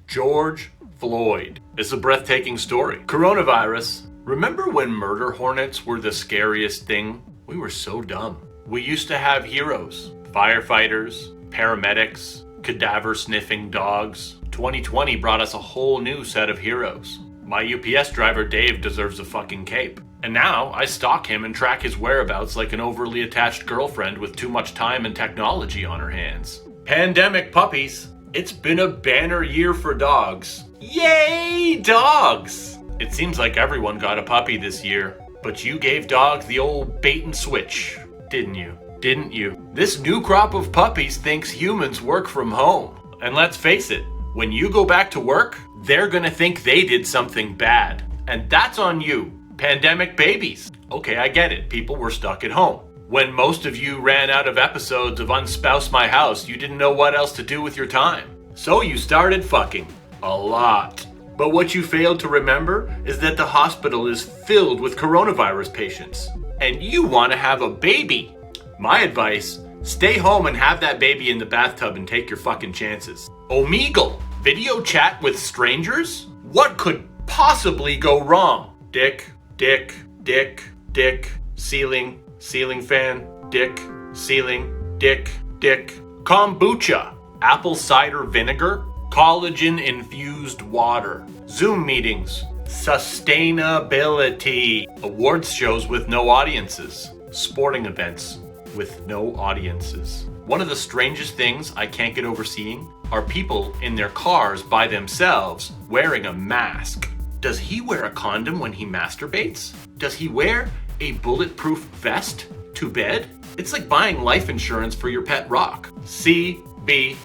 George Floyd. It's a breathtaking story. Coronavirus. Remember when murder hornets were the scariest thing? We were so dumb. We used to have heroes. Firefighters, paramedics, cadaver-sniffing dogs. 2020 brought us a whole new set of heroes. My UPS driver Dave deserves a fucking cape. And now I stalk him and track his whereabouts like an overly attached girlfriend with too much time and technology on her hands. Pandemic puppies. It's been a banner year for dogs. Yay, dogs! It seems like everyone got a puppy this year, but you gave dogs the old bait and switch, didn't you? Didn't you? This new crop of puppies thinks humans work from home. And let's face it, when you go back to work, they're gonna think they did something bad. And that's on you. Pandemic babies. Okay, I get it. People were stuck at home. When most of you ran out of episodes of Unspouse My House, you didn't know what else to do with your time. So you started fucking. A lot. But what you failed to remember is that the hospital is filled with coronavirus patients. And you want to have a baby. My advice, stay home and have that baby in the bathtub and take your fucking chances. Omegle. Video chat with strangers? What could possibly go wrong? Dick, dick, dick, dick, ceiling, ceiling fan, dick, ceiling, dick, dick. Kombucha, apple cider vinegar, collagen-infused water. Zoom meetings, sustainability. Awards shows with no audiences. Sporting events with no audiences. One of the strangest things I can't get over seeing are people in their cars by themselves wearing a mask. Does he wear a condom when he masturbates? Does he wear a bulletproof vest to bed? It's like buying life insurance for your pet rock. CBD.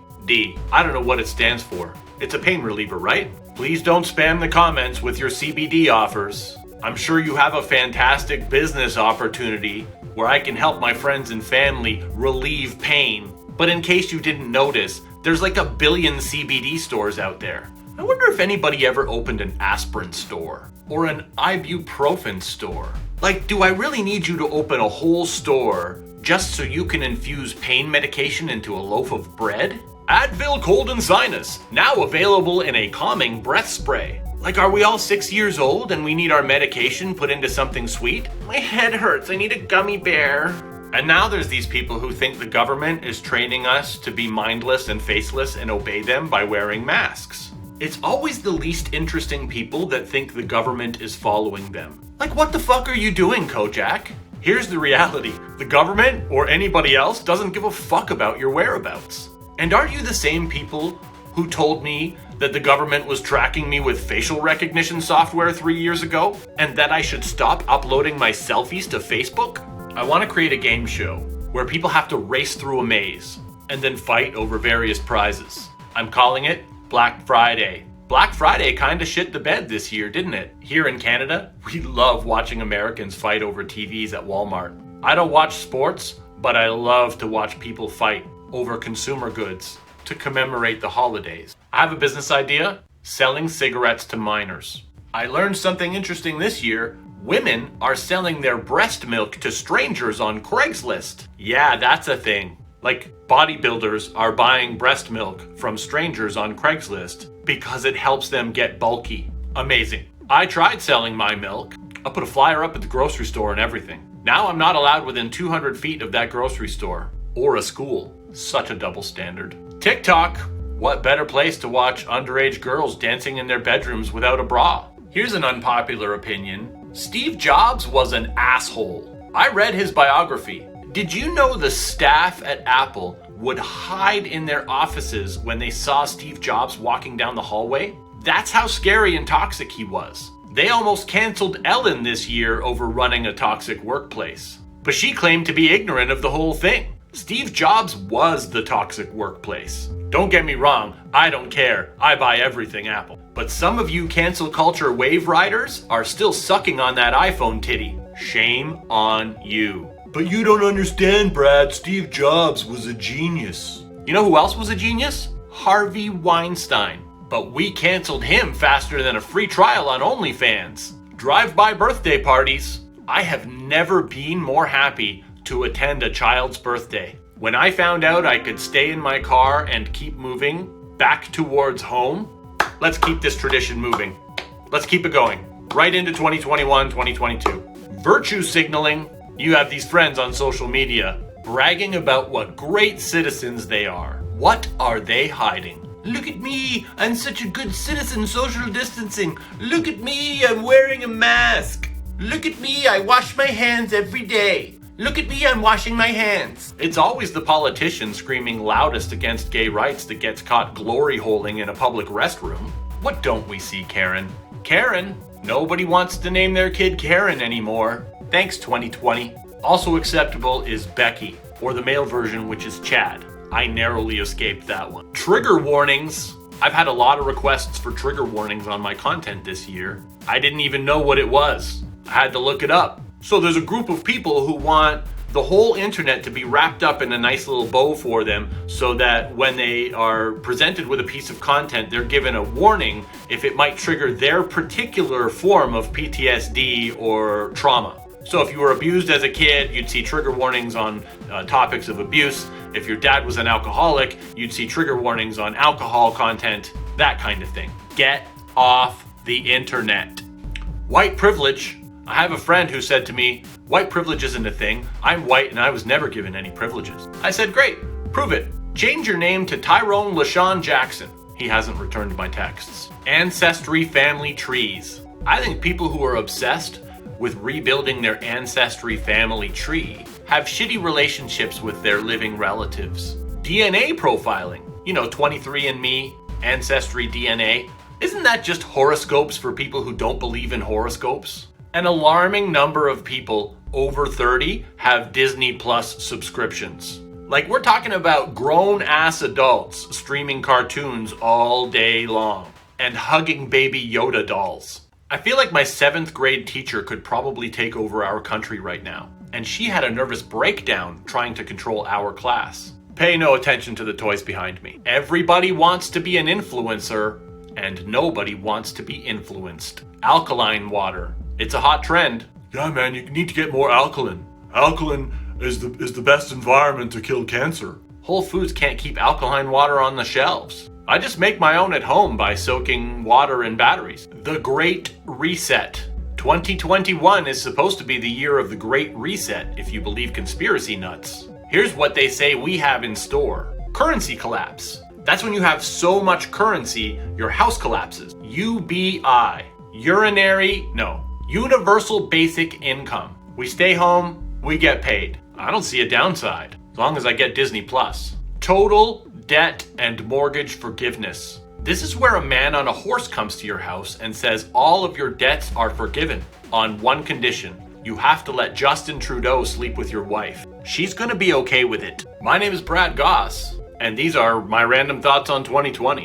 I don't know what it stands for. It's a pain reliever, right? Please don't spam the comments with your CBD offers. I'm sure you have a fantastic business opportunity where I can help my friends and family relieve pain. But in case you didn't notice, there's like a billion CBD stores out there. I wonder if anybody ever opened an aspirin store or an ibuprofen store. Like, do I really need you to open a whole store just so you can infuse pain medication into a loaf of bread? Advil Cold and Sinus, now available in a calming breath spray. Like, are we all 6 years old and we need our medication put into something sweet? My head hurts, I need a gummy bear. And now there's these people who think the government is training us to be mindless and faceless and obey them by wearing masks. It's always the least interesting people that think the government is following them. Like, what the fuck are you doing, Kojak? Here's the reality. The government or anybody else doesn't give a fuck about your whereabouts. And aren't you the same people who told me that the government was tracking me with facial recognition software 3 years ago? And that I should stop uploading my selfies to Facebook? I want to create a game show where people have to race through a maze and then fight over various prizes. I'm calling it Black Friday. Black Friday kinda shit the bed this year, didn't it? Here in Canada, we love watching Americans fight over TVs at Walmart. I don't watch sports, but I love to watch people fight over consumer goods to commemorate the holidays. I have a business idea, selling cigarettes to minors. I learned something interesting this year. Women are selling their breast milk to strangers on Craigslist. Yeah, that's a thing. Like, bodybuilders are buying breast milk from strangers on Craigslist because it helps them get bulky. Amazing. I tried selling my milk. I put a flyer up at the grocery store and everything. Now I'm not allowed within 200 feet of that grocery store or a school. Such a double standard. TikTok. What better place to watch underage girls dancing in their bedrooms without a bra? Here's an unpopular opinion. Steve Jobs was an asshole. I read his biography. Did you know the staff at Apple would hide in their offices when they saw Steve Jobs walking down the hallway? That's how scary and toxic he was. They almost canceled Ellen this year over running a toxic workplace. But she claimed to be ignorant of the whole thing. Steve Jobs was the toxic workplace. Don't get me wrong, I don't care. I buy everything Apple. But some of you cancel culture wave riders are still sucking on that iPhone titty. Shame on you. But you don't understand, Brad. Steve Jobs was a genius. You know who else was a genius? Harvey Weinstein. But we canceled him faster than a free trial on OnlyFans. Drive-by birthday parties. I have never been more happy to attend a child's birthday. When I found out I could stay in my car and keep moving back towards home, Let's keep this tradition moving. Let's keep it going. Right into 2021, 2022. Virtue signaling. You have these friends on social media bragging about what great citizens they are. What are they hiding? Look at me, I'm such a good citizen, social distancing. Look at me, I'm wearing a mask. Look at me, I wash my hands every day. Look at me, I'm washing my hands. It's always the politician screaming loudest against gay rights that gets caught glory holing in a public restroom. What don't we see, Karen? Karen? Nobody wants to name their kid Karen anymore. Thanks, 2020. Also acceptable is Becky, or the male version, which is Chad. I narrowly escaped that one. Trigger warnings. I've had a lot of requests for trigger warnings on my content this year. I didn't even know what it was. I had to look it up. So there's a group of people who want the whole internet to be wrapped up in a nice little bow for them so that when they are presented with a piece of content, they're given a warning if it might trigger their particular form of PTSD or trauma. So if you were abused as a kid, you'd see trigger warnings on topics of abuse. If your dad was an alcoholic, you'd see trigger warnings on alcohol content, that kind of thing. Get off the internet. White privilege. I have a friend who said to me, white privilege isn't a thing. I'm white and I was never given any privileges. I said, great, prove it. Change your name to Tyrone LaShawn Jackson. He hasn't returned my texts. Ancestry family trees. I think people who are obsessed with rebuilding their ancestry family tree have shitty relationships with their living relatives. DNA profiling. 23andMe, Ancestry DNA. Isn't that just horoscopes for people who don't believe in horoscopes? An alarming number of people over 30 have Disney Plus subscriptions. Like, we're talking about grown-ass adults streaming cartoons all day long and hugging baby Yoda dolls. I feel like my 7th grade teacher could probably take over our country right now, and she had a nervous breakdown trying to control our class. Pay no attention to the toys behind me. Everybody wants to be an influencer, and nobody wants to be influenced. Alkaline water. It's a hot trend. Yeah, man, you need to get more alkaline. Alkaline is the best environment to kill cancer. Whole Foods can't keep alkaline water on the shelves. I just make my own at home by soaking water in batteries. The Great Reset. 2021 is supposed to be the year of the Great Reset, if you believe conspiracy nuts. Here's what they say we have in store. Currency collapse. That's when you have so much currency, your house collapses. UBI. Universal Basic Income. We stay home, we get paid. I don't see a downside, as long as I get Disney Plus. Total debt and mortgage forgiveness. This is where a man on a horse comes to your house and says all of your debts are forgiven on one condition. You have to let Justin Trudeau sleep with your wife. She's gonna be okay with it. My name is Brad Goss, and these are my random thoughts on 2020.